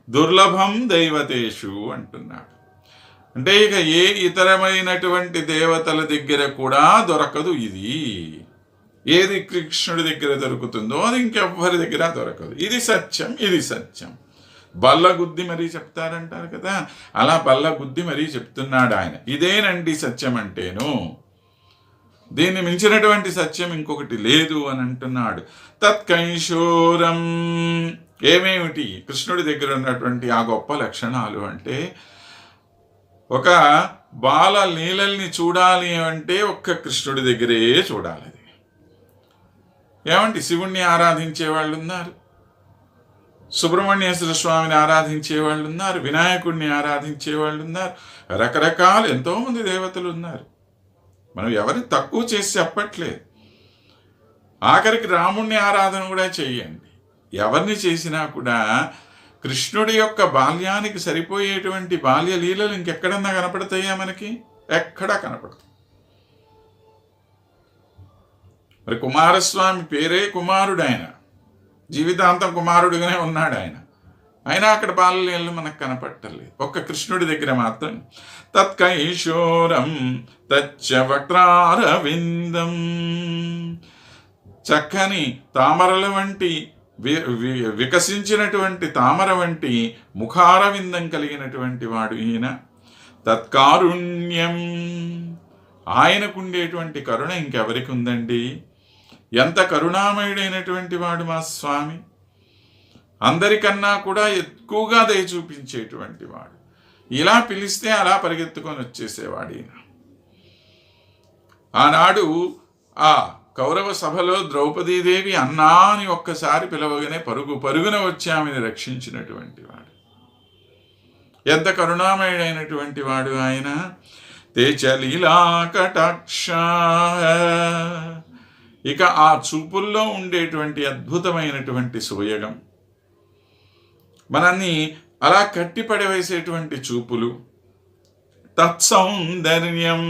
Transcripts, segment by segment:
దుర్లభం దైవతేషు అంటున్నాడు. అంటే ఇక ఏ ఇతరమైనటువంటి దేవతల దగ్గర కూడా దొరకదు ఇది. ఏది కృష్ణుడి దగ్గర దొరుకుతుందో అది ఇంకెవ్వరి దగ్గర దొరకదు. ఇది సత్యం, ఇది సత్యం. బల్లగుద్ది మరీ చెప్తారంటారు కదా, అలా బల్లగుద్ది మరీ చెప్తున్నాడు ఆయన. ఇదేనండి సత్యం అంటేను, దీన్ని మించినటువంటి సత్యం ఇంకొకటి లేదు అని అంటున్నాడు. తత్కైశోరం, ఏమేమిటి కృష్ణుడి దగ్గర ఉన్నటువంటి ఆ గొప్ప లక్షణాలు అంటే, ఒక బాల లీలల్ని చూడాలి అంటే ఒక్క కృష్ణుడి దగ్గరే చూడాలి. ఏమంటే శివుణ్ణి ఆరాధించే వాళ్ళు ఉన్నారు, సుబ్రహ్మణ్యేశ్వర స్వామిని ఆరాధించే వాళ్ళు ఉన్నారు, వినాయకుడిని ఆరాధించే వాళ్ళు ఉన్నారు, రకరకాలు ఎంతోమంది దేవతలు ఉన్నారు. మనం ఎవరిని తక్కువ చేసి చెప్పట్లేదు. ఆఖరికి రాముణ్ణి ఆరాధన కూడా చేయండి. ఎవరిని చేసినా కూడా కృష్ణుడి యొక్క బాల్యానికి సరిపోయేటువంటి బాల్య లీలలు ఇంకెక్కడన్నా కనపడతాయా మనకి? ఎక్కడా కనపడతాయి. మరి కుమారస్వామి పేరే కుమారుడు, ఆయన జీవితాంతం కుమారుడుగానే ఉన్నాడు ఆయన. అయినా అక్కడ బాల్యలీలలు మనకు కనపట్టలేదు. ఒక్క కృష్ణుడి దగ్గర మాత్రం తత్కైశోరం తచ్చ వక్రారవిందం, చక్కని తామరల వంటి వికసించినటువంటి తామర వంటి ముఖారవిందం కలిగినటువంటి వాడు ఈయన. తత్కారుణ్యం, ఆయనకుండేటువంటి కరుణ ఇంకెవరికి ఉందండి? ఎంత కరుణామయుడైనటువంటి వాడు మా స్వామి. అందరికన్నా కూడా ఎక్కువగా దయ చూపించేటువంటి వాడు. ఇలా పిలిస్తే అలా పరిగెత్తుకొని వచ్చేసేవాడు ఈయన. ఆనాడు ఆ కౌరవ సభలో ద్రౌపదీదేవి అన్నా అని ఒక్కసారి పిలవగానే పరుగున వచ్చి ఆమెను రక్షించినటువంటి వాడు. ఎంత కరుణామయుడైనటువంటి వాడు ఆయన. తేచలీలా కటాక్ష, ఇక ఆ చూపుల్లో ఉండేటువంటి అద్భుతమైనటువంటి సోయగం, మనల్ని అలా కట్టిపడవేసేటువంటి చూపులు. తత్సౌందర్యం,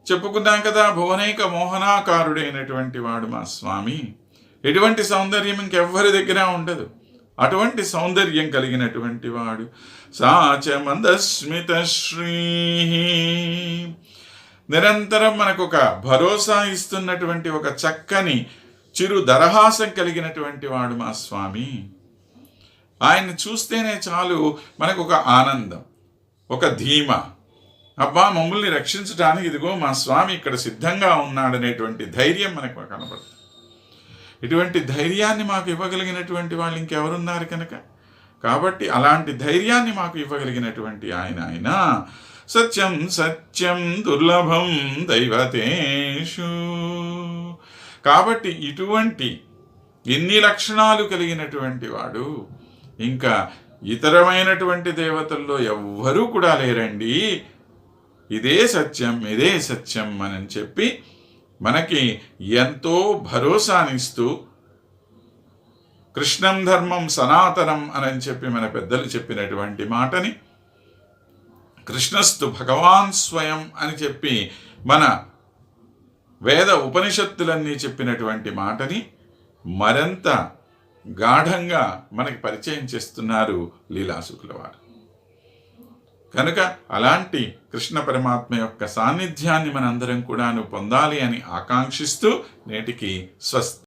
చెప్పుకున్నాం కదా, భువనైక మోహనాకారుడైనటువంటి వాడు మా స్వామి. ఎటువంటి సౌందర్యం ఇంకెవ్వరి దగ్గర ఉండదు. అటువంటి సౌందర్యం కలిగినటువంటి వాడు. సాచ మందస్మిత శ్రీ, నిరంతరం మనకు ఒక భరోసా ఇస్తున్నటువంటి ఒక చక్కని చిరు దరహాసం కలిగినటువంటి వాడు మా స్వామి. ఆయన్ని చూస్తేనే చాలు మనకు ఒక ఆనందం, ఒక ధీమ. అబ్బా, మమ్మల్ని రక్షించడానికి ఇదిగో మా స్వామి ఇక్కడ సిద్ధంగా ఉన్నాడనేటువంటి ధైర్యం మనకు కనబడుతుంది. ఇటువంటి ధైర్యాన్ని మాకు ఇవ్వగలిగినటువంటి వాళ్ళు ఇంకెవరున్నారు కనుక, కాబట్టి అలాంటి ధైర్యాన్ని మాకు ఇవ్వగలిగినటువంటి ఆయన సత్యం సత్యం దుర్లభం దైవతేషు. కాబట్టి ఇటువంటి ఇన్ని లక్షణాలు కలిగినటువంటి వాడు ఇంకా ఇతరమైనటువంటి దేవతల్లో ఎవ్వరూ కూడా లేరండి. ఇదే సత్యం, ఇదే సత్యం అని చెప్పి మనకి ఎంతో భరోసానిస్తూ, కృష్ణం ధర్మం సనాతనం అని చెప్పి మన పెద్దలు చెప్పినటువంటి మాటని, కృష్ణస్తు భగవాన్ స్వయం అని చెప్పి మన వేద ఉపనిషత్తులన్నీ చెప్పినటువంటి మాటని మరింత గాఢంగా మనకి పరిచయం చేస్తున్నారు లీలాసుకుల వారు. కనుక అలాంటి కృష్ణ పరమాత్మ యొక్క సాన్నిధ్యాన్ని మనందరం కూడాను పొందాలి అని ఆకాంక్షిస్తూ నేటికి స్వస్తి.